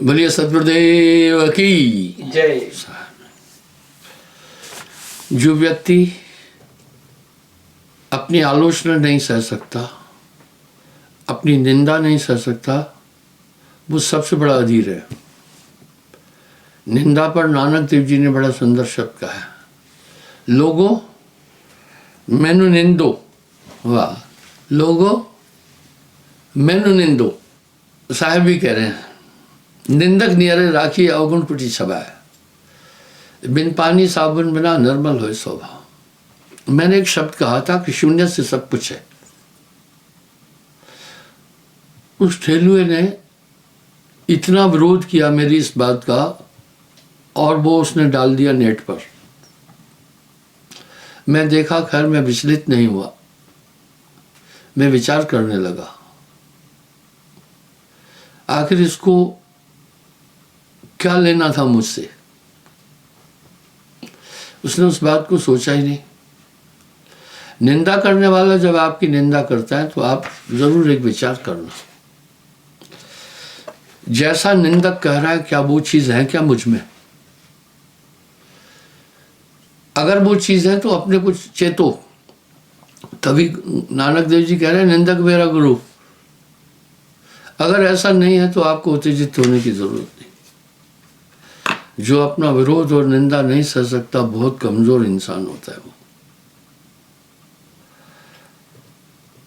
बोलिए सद्गुरुदेव की जय। जो व्यक्ति अपनी आलोचना नहीं सह सकता, अपनी निंदा नहीं सह सकता, वो सबसे बड़ा अधीर है। निंदा पर नानक देव जी ने बड़ा सुंदर शब्द कहा है, लोगो मैनू निंदो। वाह, लोगो मैनू निंदो। साहब भी कह रहे हैं, निंदक नियरे राखी अवगुण कुटी सभाए, बिन पानी साबुन बिना निर्मल हो स्वभाव। मैंने एक शब्द कहा था कि शून्य से सब कुछ है। उस ठेलुए ने इतना विरोध किया मेरी इस बात का, और वो उसने डाल दिया नेट पर। मैं देखा, खैर मैं विचलित नहीं हुआ, मैं विचार करने लगा आखिर इसको क्या लेना था मुझसे। उसने उस बात को सोचा ही नहीं। निंदा करने वाला जब आपकी निंदा करता है तो आप जरूर एक विचार करना, जैसा निंदक कह रहा है क्या वो चीज है क्या मुझ में। अगर वो चीज है तो अपने कुछ चेतो। तभी नानक देव जी कह रहे हैं निंदक मेरा गुरु। अगर ऐसा नहीं है तो आपको उत्तेजित होने की जरूरत नहीं। जो अपना विरोध और निंदा नहीं सह सकता बहुत कमजोर इंसान होता है वो।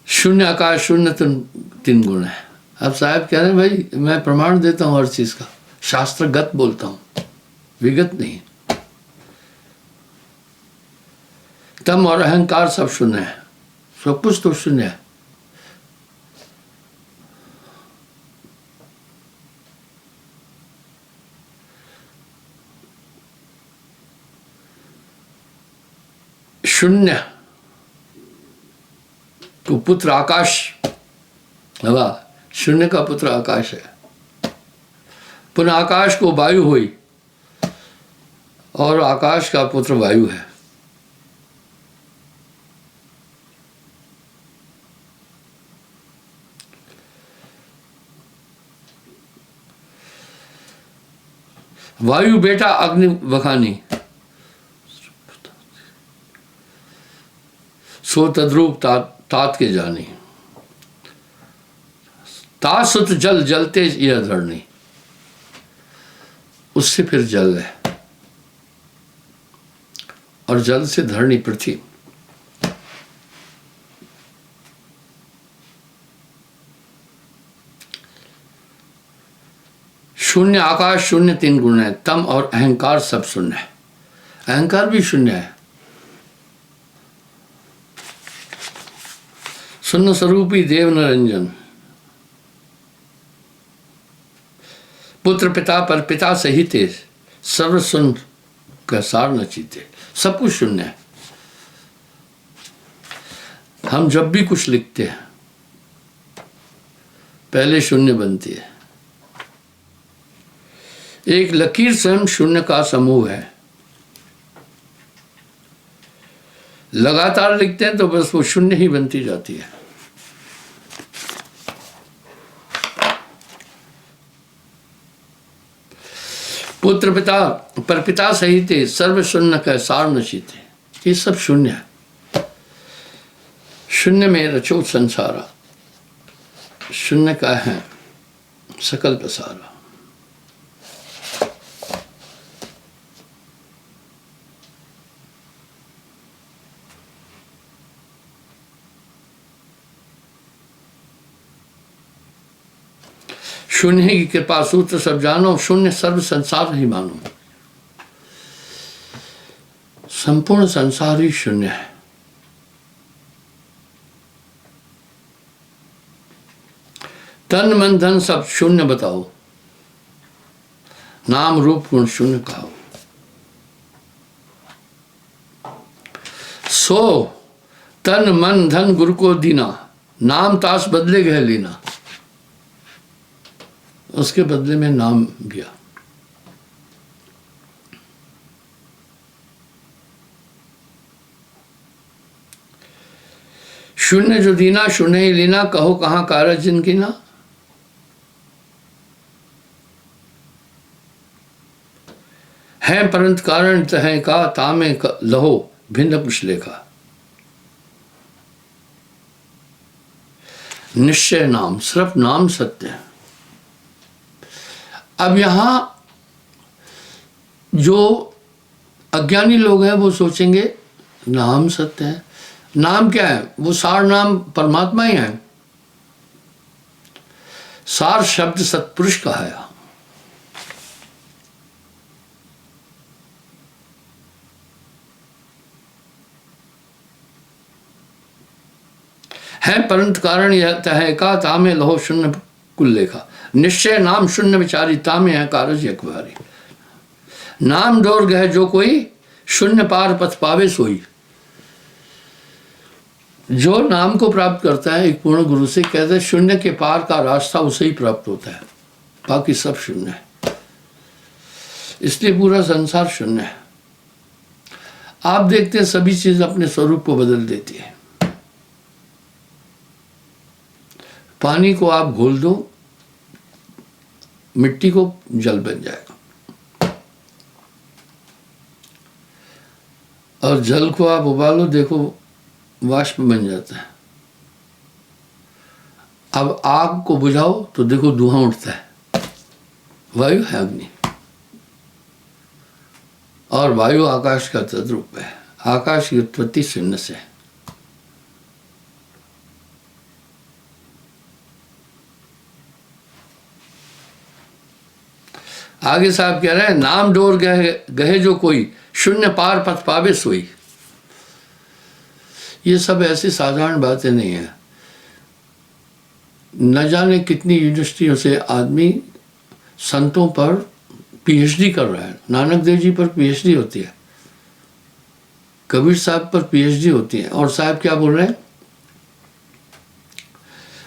शून्य आकाश शून्य तीन गुण है। अब साहब कह रहे हैं भाई मैं प्रमाण देता हूं हर चीज का, शास्त्रगत बोलता हूं, विगत नहीं। तम और अहंकार सब शून्य है, सब कुछ तो शून्य है। शून्य को पुत्र आकाश, वाह, शून्य का पुत्र आकाश है। पुनः आकाश को वायु हुई और आकाश का पुत्र वायु है। वायु बेटा अग्नि बखानी, सो तद्रूप तात के जानी। तासुत जल जलते यह धरणी, उससे फिर जल है और जल से धरणी पृथ्वी। शून्य आकाश शून्य तीन गुण है। तम और अहंकार सब शून्य है। अहंकार भी शून्य है। शून्य स्वरूपी देव निरंजन, पुत्र पिता पर पिता सहित सर्व सुन का सार न चीते। सब कुछ शून्य है। हम जब भी कुछ लिखते हैं पहले शून्य बनती है। एक लकीर स्वयं शून्य का समूह है। लगातार लिखते हैं तो बस वो शून्य ही बनती जाती है। पुत्र पिता पर पिता सहित सर्व शून्य का सार नशीते। ये सब शून्य है। शून्य में रचो संसारा, शून्य का है सकल प्रसारा। शून्य की कृपा सूत्र सब जानो, शून्य सर्व संसार ही मानो। संपूर्ण संसार ही शून्य है। तन मन धन सब शून्य बताओ, नाम रूप गुण शून्य कहो। सो तन मन धन गुरु को दीना, नाम तास बदले गए लेना। उसके बदले में नाम दिया। शून्य जो दीना शून्य ही लेना, कहो कहाँ कारज जिनकी ना। है परंत कारण तह का तामे लहो भिन्न कुछ लेखा। निश्चय नाम, सिर्फ नाम सत्य है। अब यहां जो अज्ञानी लोग हैं वो सोचेंगे नाम सत्य है। नाम क्या है? वो सार नाम परमात्मा ही है। सार शब्द सत्पुरुष का है परंत कारण यह तह का तामे लहो शून्य कुल लेखा। निश्चय नाम शून्य विचारी तामे है कारज यकबारी। नाम डोर गए जो कोई शून्य पार पथ पावे सोई। जो नाम को प्राप्त करता है एक पूर्ण गुरु से, कहते हैं शून्य के पार का रास्ता उसे ही प्राप्त होता है, बाकी सब शून्य है। इसलिए पूरा संसार शून्य है। आप देखते हैं सभी चीज अपने स्वरूप को बदल देती है। पानी को आप घोल दो, मिट्टी को जल बन जाएगा, और जल को आप उबालो, देखो वाष्प बन जाता है। अब आग को बुझाओ तो देखो धुआं उठता है, वायु है अग्नि, और वायु आकाश का तद्रूप है। आकाश की उत्पत्ति शून्य से है। आगे साहब कह रहे हैं नाम डोर गहे जो कोई शून्य पार पथ पावे सोई। ये सब ऐसी साधारण बातें नहीं है। न जाने कितनी यूनिवर्सिटियों से आदमी संतों पर पीएचडी कर रहा है। नानक देव जी पर पीएचडी होती है, कबीर साहब पर पीएचडी होती है, और साहब क्या बोल रहे हैं?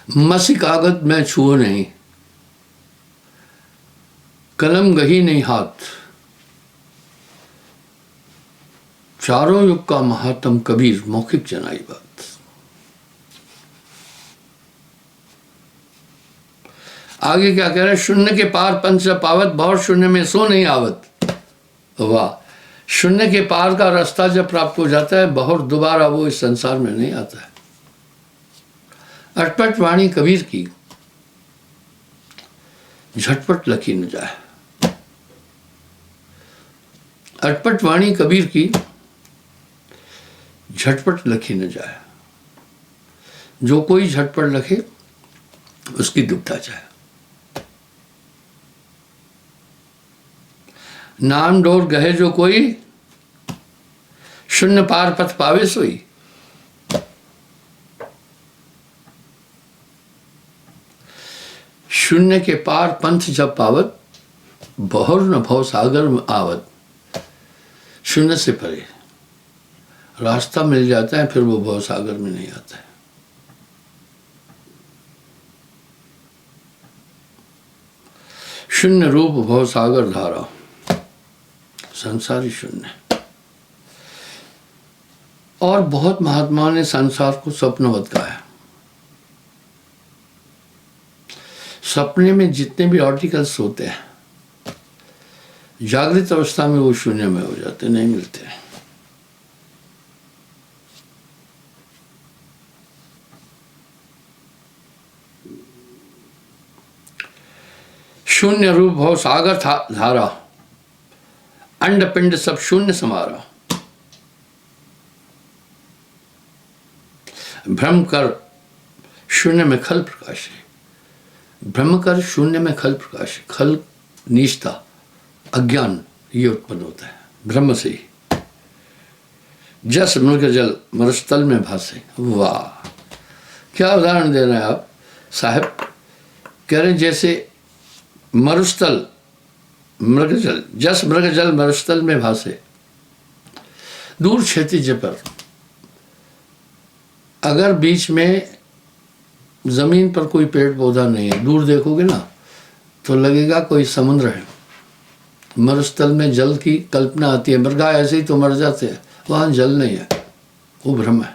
मसी कागज में छुओ नहीं, कलम गही नहीं हाथ, चारों युग का महात्म कबीर मौखिक जनाई बात। आगे क्या कह रहे हैं? शून्य के पार पंच पावत, बहुत शून्य में सो नहीं आवत। वाह! शून्य के पार का रास्ता जब प्राप्त हो जाता है, बहुत दोबारा वो इस संसार में नहीं आता है। अटपट वाणी कबीर की, झटपट लखी न जाए। अटपट वाणी कबीर की, झटपट लखी न जाए। जो कोई झटपट लखे उसकी दुविधा जाए। नाम डोर गहे जो कोई शून्य पार पथ पावे सोई। शून्य के पार पंथ जब पावत, बहुर न भव सागर में आवत। शून्य से परे रास्ता मिल जाता है, फिर वो भव सागर में नहीं आता है। शून्य रूप भव सागर धारा, संसारी शून्य। और बहुत महात्माओं ने संसार को स्वप्नवत कहा है। सपने में जितने भी आर्टिकल्स होते हैं, जागृत अवस्था में वो शून्य में हो जाते, नहीं मिलते। शून्य रूप भव सागर धारा, अंड पिंड सब शून्य समारा। भ्रम कर शून्य में खल प्रकाश है। ब्रह्म कर शून्य में खल प्रकाश है। खल नीचता, अज्ञान, ये उत्पन्न होता है ब्रह्म से ही। जस मृग जल मरुस्थल में भासे। वाह! क्या उदाहरण दे रहे हैं आप साहब। कह रहे हैं जैसे मरुस्थल मृगजल, जस मृगजल मरुस्थल में भासे। दूर क्षितिज पर, अगर बीच में जमीन पर कोई पेड़ पौधा नहीं है, दूर देखोगे ना तो लगेगा कोई समुद्र है। मरुस्थल में जल की कल्पना आती है, मृगा ऐसे ही तो मर जाते हैं, वहां जल नहीं है, वो भ्रम है।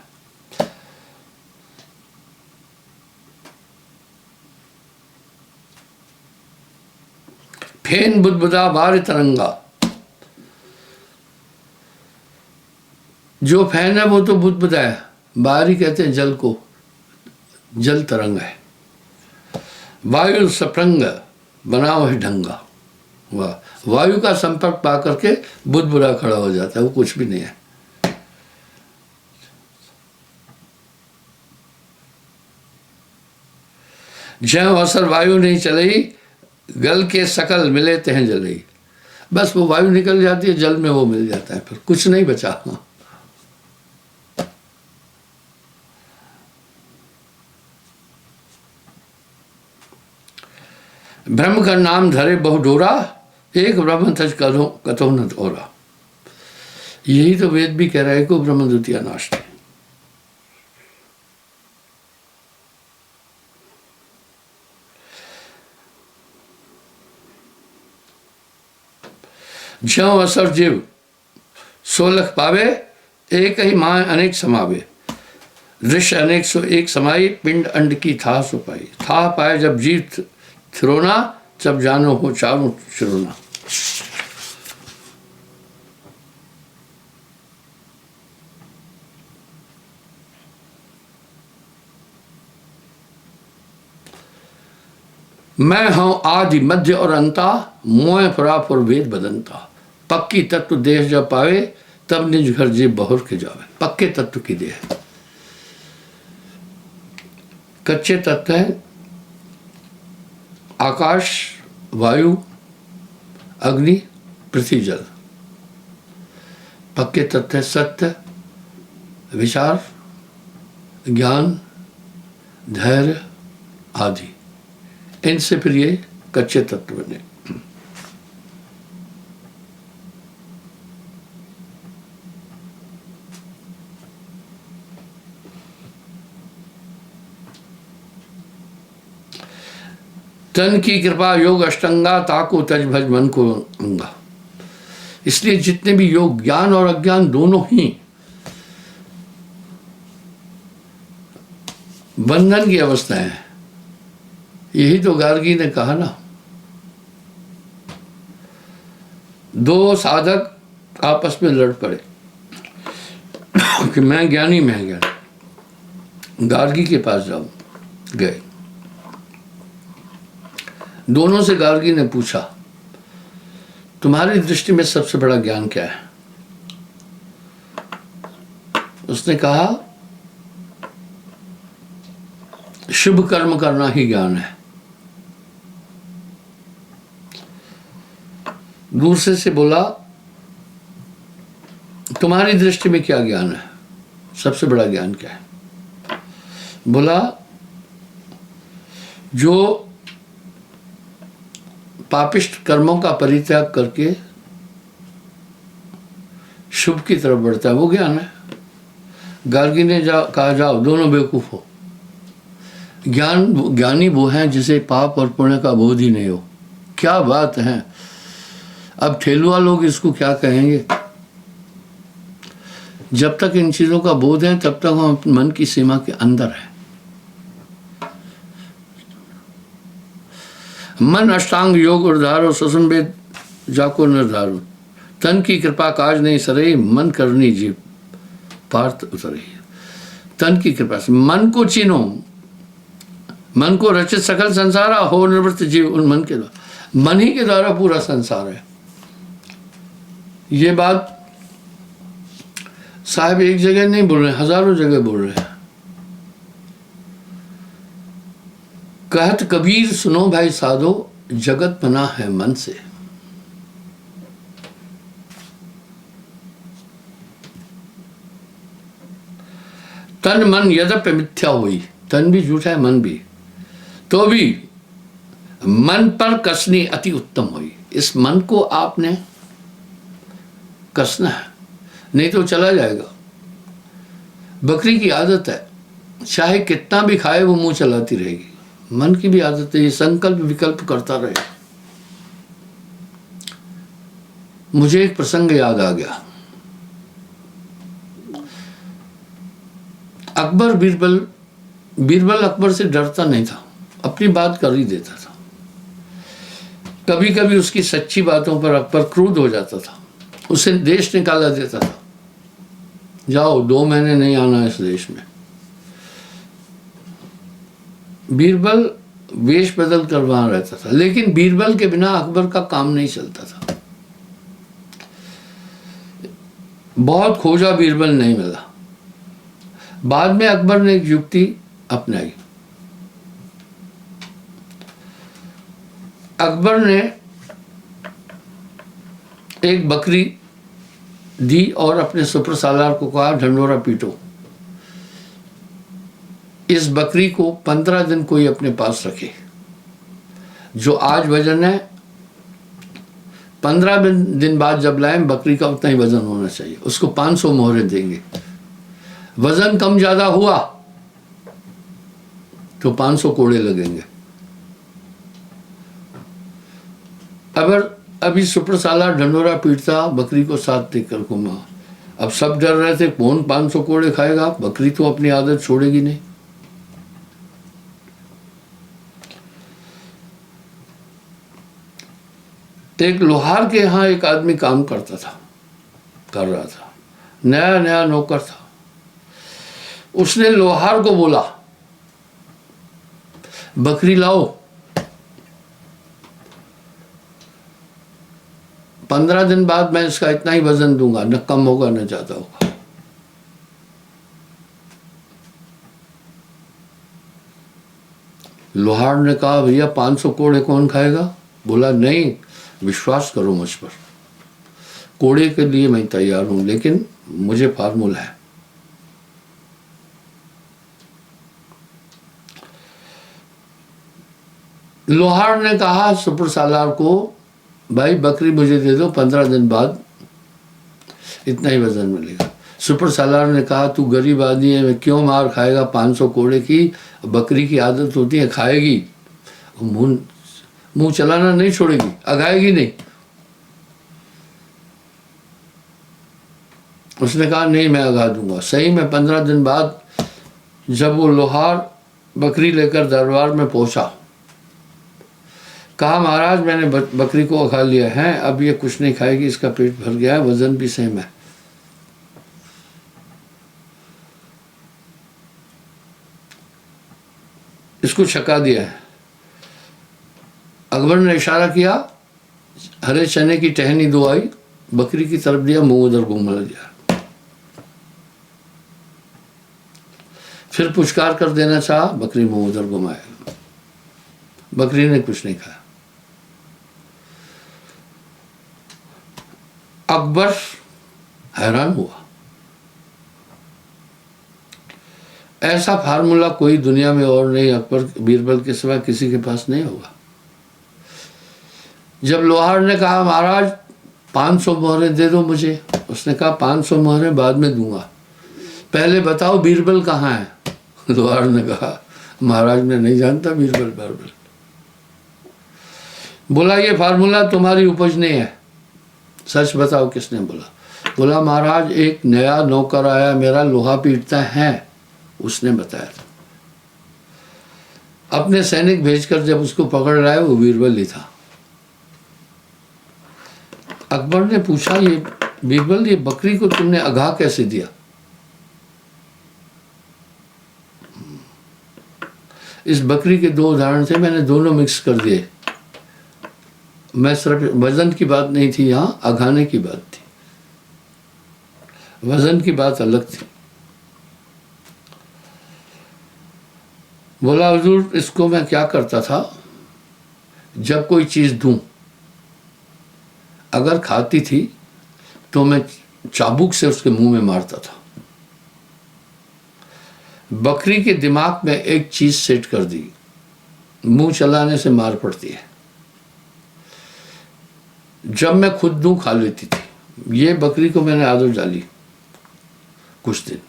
फेन बुदबुदा बार तरंगा, जो फैन है वो तो बुदबुदा है, बाहर ही कहते हैं जल को, जल तरंग है। वायु सप्रंग बना हुआ ढंगा, वाह, वायु का संपर्क पा करके बुदबुदा खड़ा हो जाता है, वो कुछ भी नहीं है। ज्यों असर वायु नहीं चलई, गल के सकल मिले तह जलई। बस वो वायु निकल जाती है, जल में वो मिल जाता है, फिर कुछ नहीं बचा। ब्रह्म का नाम धरे बहुडोरा, एक ब्रह्म तज कथो न दोरा। यही तो वेद भी कह रहा है को ब्रह्म द्वितीय नास्ति। ज्यों असर जीव सोलख पावे, एक ही माँ अनेक समावे। दृश्य अनेक सो एक समाई, पिंड अंड की था सो पाई। था पाए जब जीव थिरोना, जब जानो हो चारों चिरोना। मैं हूं आदि मध्य और अंता, मोह फुराफुर वेद बदंता। पक्की तत्व देह जब पावे, तब निज घर जीव बहुर के जावे। पक्के तत्व की देह, कच्चे तत्व है आकाश, वायु, अग्नि, पृथ्वी, जल। पक्के तत्व है सत्य, विचार, ज्ञान, धैर्य आदि। इनसे फिर ये कच्चे तत्व बने। तन की कृपा योग अष्टंगा, ताको तज भज मन को अंगा। इसलिए जितने भी योग, ज्ञान और अज्ञान दोनों ही बंधन की अवस्था है। यही तो गार्गी ने कहा ना, दो साधक आपस में लड़ पड़े कि मैं ज्ञानी, मैं ज्ञानी। गार्गी के पास जाओ, गए। दोनों से गार्गी ने पूछा, तुम्हारी दृष्टि में सबसे बड़ा ज्ञान क्या है? उसने कहा, शुभ कर्म करना ही ज्ञान है। दूसरे से बोला, तुम्हारी दृष्टि में क्या ज्ञान है, सबसे बड़ा ज्ञान क्या है? बोला, जो पापिष्ट कर्मों का परित्याग करके शुभ की तरफ बढ़ता है, वो ज्ञान है। गार्गी ने कहा, जाओ दोनों बेवकूफ हो। ज्ञानी वो हैं जिसे पाप और पुण्य का बोध ही नहीं हो। क्या बात है, अब ठेलुआ लोग इसको क्या कहेंगे? जब तक इन चीजों का बोध है, तब तक हम मन की सीमा के अंदर है। मन अष्टांग योग उर्धारो, सुसंवेद जाको निर्धारो। तन की कृपा काज नहीं सरे, मन करनी जीव पार्थ उतरे। तन की कृपा से मन को चीनो, मन को रचित सकल संसार, हो निवृत्त जीव उन मन के द्वारा। मन ही के द्वारा पूरा संसार है। ये बात साहब एक जगह नहीं बोल रहे, हजारों जगह बोल रहे हैं। कहत कबीर सुनो भाई साधो, जगत बना है मन से। तन मन यद्यपि मिथ्या हुई, तन भी झूठा है, मन भी, तो भी मन पर कसनी अति उत्तम हुई। इस मन को आपने कसना है, नहीं तो चला जाएगा। बकरी की आदत है, चाहे कितना भी खाए वो मुंह चलाती रहेगी। मन की भी आदत है, ये संकल्प विकल्प करता रहे। मुझे एक प्रसंग याद आ गया। अकबर बीरबल अकबर से डरता नहीं था, अपनी बात कर ही देता था। कभी कभी उसकी सच्ची बातों पर अकबर क्रोध हो जाता था, उसे देश निकाला देता था। जाओ 2 महीने नहीं आना इस देश में। बीरबल वेश बदल कर वहां रहता था, लेकिन बीरबल के बिना अकबर का काम नहीं चलता था। बहुत खोजा, बीरबल नहीं मिला। बाद में अकबर ने एक युक्ति अपनाई। अकबर ने एक बकरी दी और अपने सुपर सालार को कहा, ढंडोरा पीटो। इस बकरी को 15 दिन कोई अपने पास रखे। जो आज वजन है, 15 दिन बाद जब लाएं, बकरी का उतना ही वजन होना चाहिए। उसको 500 मोहरे देंगे। वजन कम ज्यादा हुआ तो 500 कोड़े लगेंगे। अगर अभी सुपर सालार ढंडोरा पीटता, बकरी को साथ लेकर घूमा। अब सब डर रहे थे कौन 500 कोड़े खाएगा, बकरी तो अपनी आदत छोड़ेगी नहीं। एक लोहार के यहां एक आदमी काम करता था, कर रहा था, नया नया नौकर था। उसने लोहार को बोला, बकरी लाओ, 15 दिन बाद मैं इसका इतना ही वजन दूंगा, न कम होगा न ज्यादा होगा। लोहार ने कहा, भैया 500 कोड़े कौन खाएगा? बोला, नहीं, विश्वास करो मुझ पर, कोड़े के लिए मैं तैयार हूं, लेकिन मुझे फार्मूला है। लोहार ने कहा सुपर सालार को, भाई बकरी मुझे दे दो, 15 दिन बाद इतना ही वजन मिलेगा। सुपर सालार ने कहा, तू गरीब आदमी है, मैं क्यों मार खाएगा 500 कोड़े की? बकरी की आदत होती है, खाएगी, मुंह चलाना नहीं छोड़ेगी, अगाएगी नहीं। उसने कहा, नहीं, मैं अगा दूंगा। सही में 15 दिन बाद जब वो लोहार बकरी लेकर दरबार में पहुंचा, कहा, महाराज मैंने बकरी को अगा लिया है, अब ये कुछ नहीं खाएगी, इसका पेट भर गया है, वजन भी सेम है। इसको छका दिया है। अकबर ने इशारा किया, हरे चने की टहनी दो आई, बकरी की तरफ दिया, मुंह उधर घूम लिया। फिर पुचकार कर देना चाहा, बकरी मुंह उधर घुमाए, बकरी ने कुछ नहीं खाया। अकबर हैरान हुआ, ऐसा फार्मूला कोई दुनिया में और नहीं, अकबर बीरबल के सिवा किसी के पास नहीं होगा। जब लोहार ने कहा, महाराज 500 मोहरें दे दो मुझे, उसने कहा 500 मोहरें बाद में दूंगा, पहले बताओ बीरबल कहाँ है? लोहार ने कहा, महाराज मैं नहीं जानता बीरबल। बोला, ये फार्मूला तुम्हारी उपज नहीं है, सच बताओ किसने बोला? बोला, महाराज एक नया नौकर आया मेरा, लोहा पीटता है, उसने बताया था। अपने सैनिक भेजकर जब उसको पकड़ रहा है, वो बीरबल ही था। अकबर ने पूछा, ये बीरबल, ये बकरी को तुमने अघा कैसे दिया? इस बकरी के 2 उदाहरण थे, मैंने दोनों मिक्स कर दिए। मैं सिर्फ वजन की बात नहीं थी, यहां अघाने की बात थी, वजन की बात अलग थी। बोला, हुजूर इसको मैं क्या करता था, जब कोई चीज दूं, अगर खाती थी तो मैं चाबुक से उसके मुंह में मारता था। बकरी के दिमाग में एक चीज सेट कर दी, मुंह चलाने से मार पड़ती है। जब मैं खुद दूं खा लेती थी। ये बकरी को मैंने आदत डाली कुछ दिन,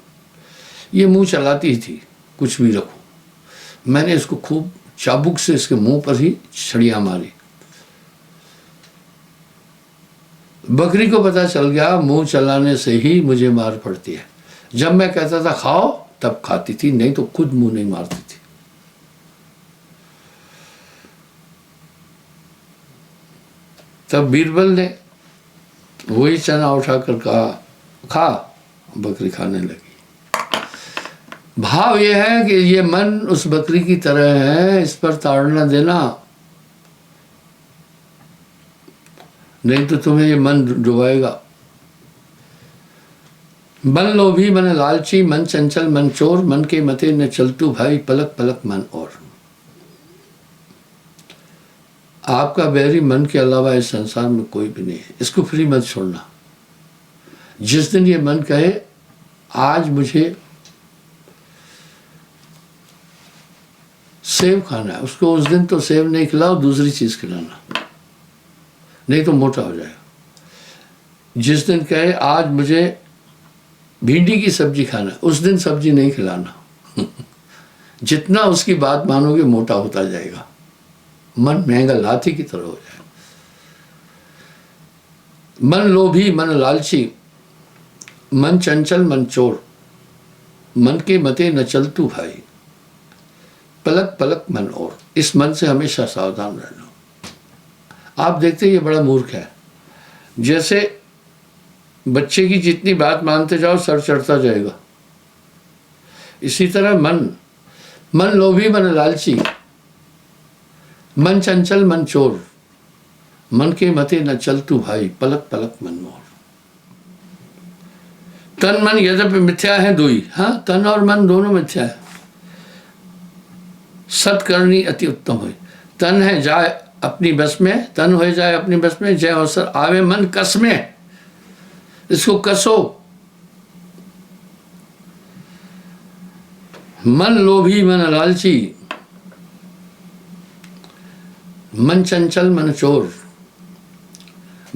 ये मुंह चलाती ही थी, कुछ भी रखो। मैंने इसको खूब चाबुक से इसके मुंह पर ही छड़ियां मारी। बकरी को पता चल गया मुंह चलाने से ही मुझे मार पड़ती है। जब मैं कहता था खाओ तब खाती थी, नहीं तो खुद मुंह नहीं मारती थी। तब बीरबल ने वही चना उठाकर कहा, खा, बकरी खाने लगी। भाव यह है कि ये मन उस बकरी की तरह है, इस पर ताड़ना देना, नहीं तो तुम्हें ये मन डुबाएगा। मन लोभी मन लालची, मन चंचल मन चोर, मन के मते न चलतू भाई, पलक पलक मन और। आपका बैरी मन के अलावा इस संसार में कोई भी नहीं है, इसको फ्री मत छोड़ना। जिस दिन ये मन कहे आज मुझे सेब खाना है, उसको उस दिन तो सेब नहीं खिलाओ, दूसरी चीज खिलाना, नहीं तो मोटा हो जाएगा। जिस दिन कहे आज मुझे भिंडी की सब्जी खाना है, उस दिन सब्जी नहीं खिलाना। जितना उसकी बात मानोगे मोटा होता जाएगा, मन महंगा लाठी की तरह हो जाएगा। मन लोभी मन लालची, मन चंचल मन चोर, मन के मते न चलतू भाई, पलक पलक मन और। इस मन से हमेशा सावधान रहना। आप देखते ये बड़ा मूर्ख है, जैसे बच्चे की जितनी बात मानते जाओ सर चढ़ता जाएगा, इसी तरह मन लोभी मन लालची, मन चंचल मन चोर, मन के मते न चलतू भाई, पलक पलक मन मोर। तन मन यद्यपि मिथ्या है दुई, हाँ तन और मन दोनों मिथ्या है, सत्कर्णी अति उत्तम हुई। तन है जाए अपनी बस में, तन हो जाए अपनी बस में, जय अवसर आवे मन कस में, इसको कसो। मन लोभी मन लालची, मन चंचल मन चोर,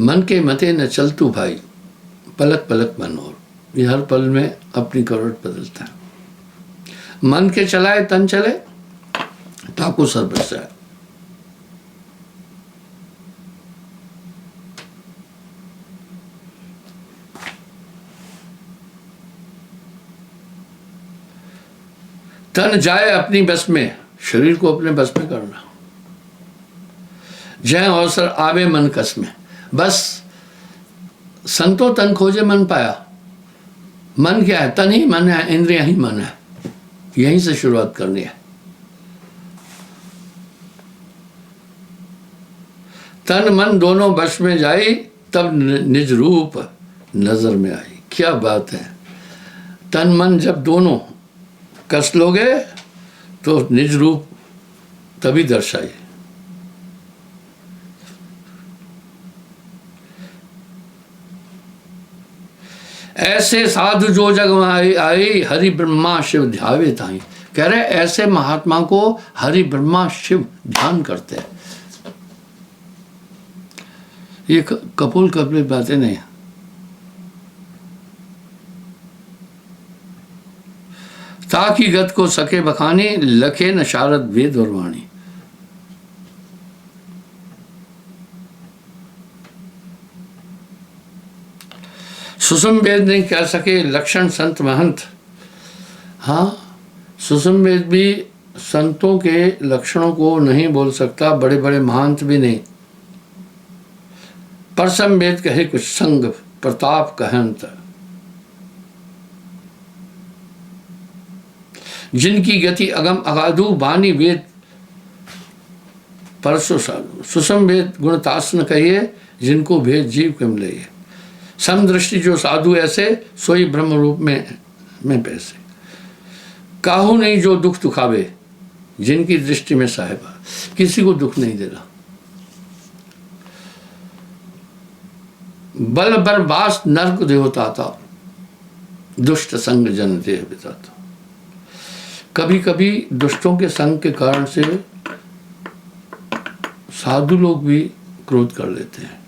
मन के मते न चलतू भाई, पलक पलक मन और। ये हर पल में अपनी करवट बदलता है। मन के चलाए तन चले, ताकू सर बच जाए। तन जाए अपनी बस में, शरीर को अपने बस में करना। जय अवसर आवे मन कस में, बस संतो तन खोजे मन पाया। मन क्या है? तन ही मन है, इंद्रियां ही मन है। यहीं से शुरुआत करनी है। तन मन दोनों वश में जाई, तब निज रूप नजर में आई। क्या बात है! तन मन जब दोनों कस लोगे तो निज रूप तभी दर्शाई। ऐसे साधु जो जग में आई, हरि ब्रह्मा शिव ध्यावे ताई। कह रहे ऐसे महात्मा को हरि ब्रह्मा शिव ध्यान करते हैं। ये कपोल कपले बातें नहीं। ताकि गत को सके बखानी, लखे न शारद वेद और वाणी। सुषुम वेद नहीं कह सके लक्षण संत महंत। हाँ, सुषुम वेद भी संतों के लक्षणों को नहीं बोल सकता, बड़े बड़े महंत भी नहीं। परसम वेद कहे कुछ संग प्रताप कहंत। जिनकी गति अगम अगाधु, बानी वेद परसो साधु। सुषम वेद गुणतास न कहिए, जिनको भेद जीव कम लइए। समदृष्टि जो साधु ऐसे, सोई ब्रह्म रूप में पैसे। काहू नहीं जो दुख दुखावे, जिनकी दृष्टि में साहिबा। किसी को दुख नहीं देना। बल बरबास नरक देवताता, दुष्ट संग जन देह बिताता। कभी कभी दुष्टों के संग के कारण से साधु लोग भी क्रोध कर लेते हैं।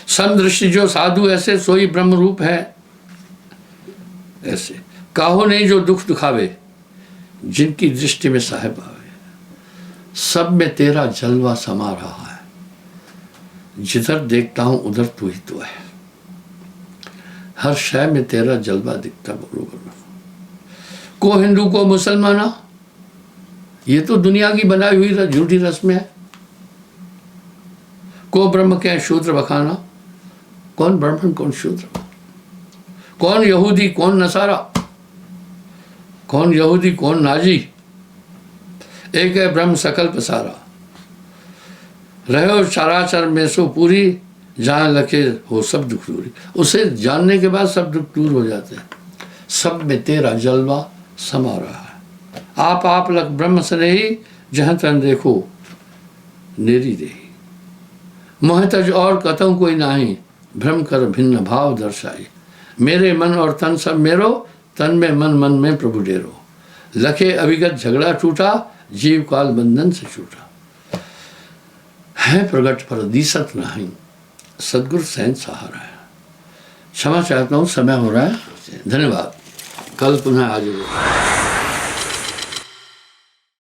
समदृष्टि जो साधु ऐसे, सोई ब्रह्म रूप है ऐसे। काहो नहीं जो दुख दुखावे, जिनकी दृष्टि में साहिब आवे। सब में तेरा जलवा समा रहा है, जिधर देखता हूं उधर तू ही तो है। हर शय में तेरा जलवा दिखता बरोबर। को हिंदू को मुसलमाना, ये तो दुनिया की बनाई हुई झूठी रस्में है। को ब्रह्म के शूद्र बखाना, कौन ब्राह्मण कौन शूद्र, कौन यहूदी कौन नसारा, कौन यहूदी कौन नाजी, एक है ब्रह्म सकल पसारा। रहो चराचर में सो पूरी, जहाँ लखे हो सब दुख दूरी। उसे जानने के बाद सब दुख दूर हो जाते हैं। सब में तेरा जलवा समा रहा है। आप लग ब्रह्म स्नेही, जहाँ तन देखो नेरी देही। मोह तज और कतहु कोई नाही, भ्रम कर भिन्न भाव दर्शाई। मेरे मन और तन सब मेरो, तन में मन मन में प्रभु डेरो। लखे अभिगत झगड़ा टूटा, जीव काल बंधन से छूटा। है प्रगट पर दिसत नहीं, सदगुरु सैन सहारा है। क्षमा चाहता हूँ, समय हो रहा है, धन्यवाद। कल पुनः हाजिर होगा।